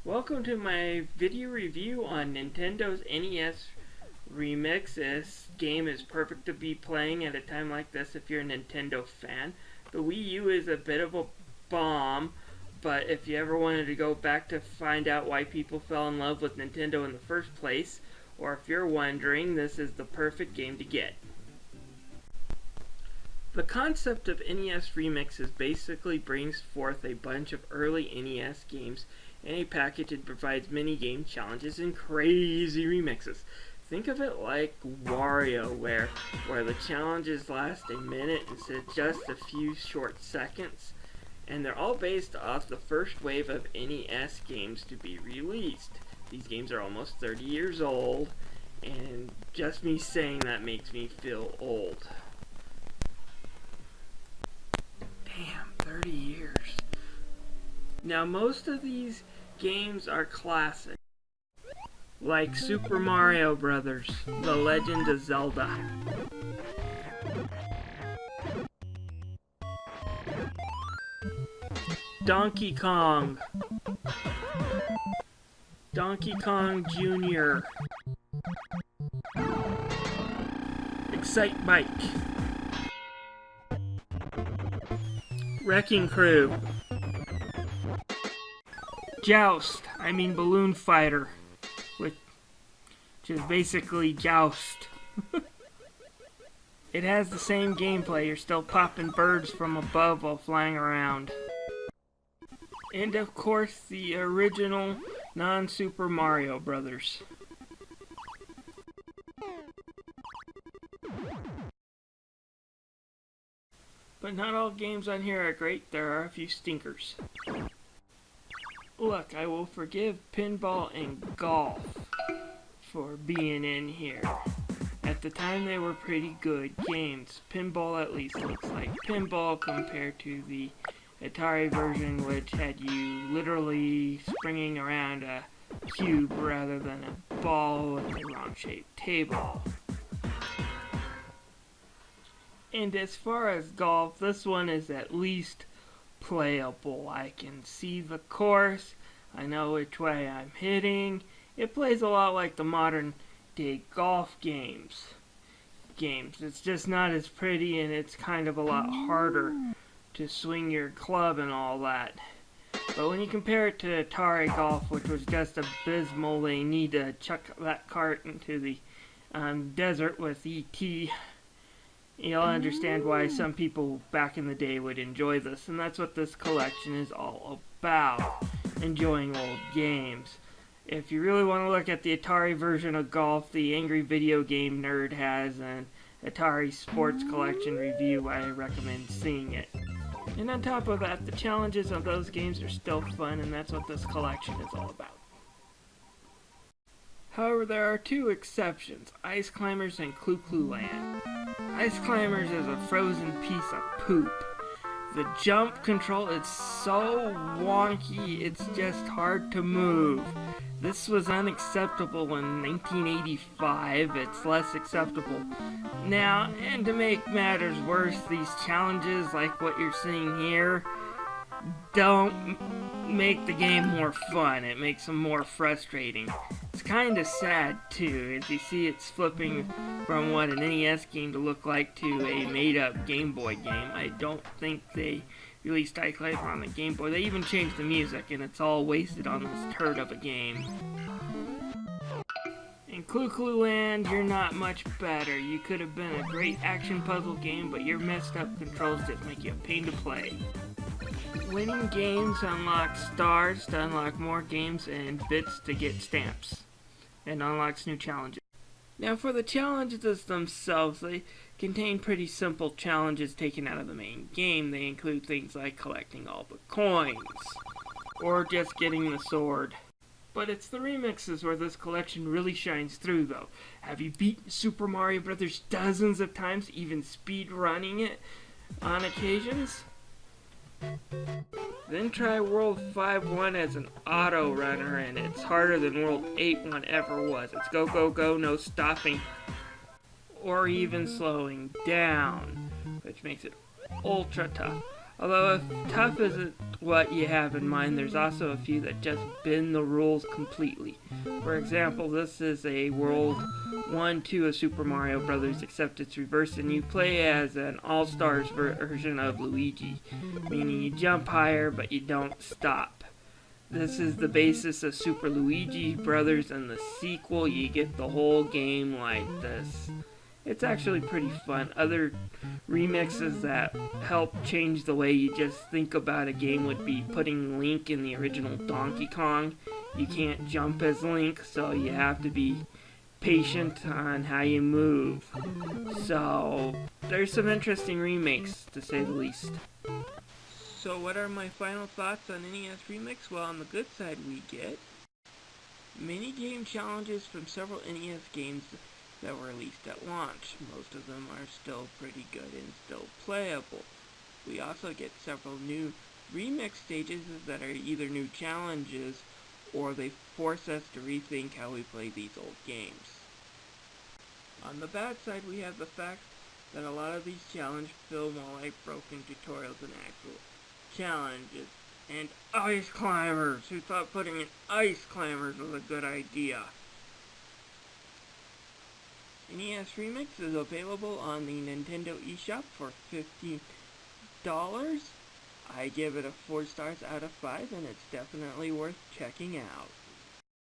Welcome to my video review on Nintendo's NES Remix. This game is perfect to be playing at a time like this if you're a Nintendo fan. The Wii U is a bit of a bomb, but if you ever wanted to go back to find out why people fell in love with Nintendo in the first place, or if you're wondering, this is the perfect game to get. The concept of NES Remixes basically brings forth a bunch of early NES games in a package that provides mini game challenges and crazy remixes. Think of it like WarioWare, where the challenges last a minute instead of just a few short seconds, and they're all based off the first wave of NES games to be released. These games are almost 30 years old, and just me saying that makes me feel old. Damn, 30 years. Now, most of these games are classic, like Super Mario Bros., The Legend of Zelda. Donkey Kong. Donkey Kong Jr. Excite Bike. Wrecking Crew. Joust, Balloon Fighter, which is basically Joust. It has the same gameplay, you're still popping birds from above while flying around. And of course, the original non-Super Mario Brothers. But not all games on here are great, there are a few stinkers. Look, I will forgive pinball and golf for being in here. At the time they were pretty good games. Pinball at least looks like pinball compared to the Atari version, which had you literally springing around a cube rather than a ball with a wrong-shaped table. And as far as golf, this one is at least playable. I can see the course, I know which way I'm hitting. It plays a lot like the modern day golf games. It's just not as pretty, and it's kind of a lot harder to swing your club and all that. But when you compare it to Atari Golf, which was just abysmal, they need to chuck that cart into the desert with E.T., you'll understand why some people back in the day would enjoy this, and that's what this collection is all about, enjoying old games. If you really want to look at the Atari version of golf, the Angry Video Game Nerd has an Atari Sports Collection review. I recommend seeing it. And on top of that, the challenges of those games are still fun, and that's what this collection is all about. However, there are two exceptions, Ice Climbers and Clu Clu Land. Ice Climbers is a frozen piece of poop. The jump control is so wonky, it's just hard to move. This was unacceptable in 1985, it's less acceptable now, and to make matters worse, these challenges, like what you're seeing here, don't make the game more fun, it makes them more frustrating. It's kind of sad too, as you see it's flipping from what an NES game to look like to a made-up Game Boy game. I don't think they released Ice Climber on the Game Boy. They even changed the music, and it's all wasted on this turd of a game. In Clu Clu Land, you're not much better. You could have been a great action puzzle game, but your messed up controls just make you a pain to play. Winning games unlock stars to unlock more games and bits to get stamps, and unlocks new challenges. Now for the challenges themselves, they contain pretty simple challenges taken out of the main game. They include things like collecting all the coins, or just getting the sword. But it's the remixes where this collection really shines through though. Have you beaten Super Mario Bros. Dozens of times, even speed running it on occasions? Then try World 5-1 as an auto runner, and it's harder than World 8-1 ever was. It's go, go, go, no stopping or even slowing down, which makes it ultra tough. Although if tough isn't what you have in mind, there's also a few that just bend the rules completely. For example, this is a World 1 2 of Super Mario Bros., except it's reversed and you play as an all-stars version of Luigi, meaning you jump higher but you don't stop. This is the basis of Super Luigi Brothers, and the sequel, you get the whole game like this. It's actually pretty fun. Other remixes that help change the way you just think about a game would be putting Link in the original Donkey Kong. You can't jump as Link, so you have to be patient on how you move. So, there's some interesting remakes, to say the least. So what are my final thoughts on NES Remix? Well, on the good side we get mini game challenges from several NES games that were released at launch. Most of them are still pretty good and still playable. We also get several new remix stages that are either new challenges or they force us to rethink how we play these old games. On the bad side, we have the fact that a lot of these challenges feel more like broken tutorials than actual challenges. And ice climbers! Who thought putting in ice climbers was a good idea? NES Remix is available on the Nintendo eShop for $15. I give it a 4 stars out of 5, and it's definitely worth checking out.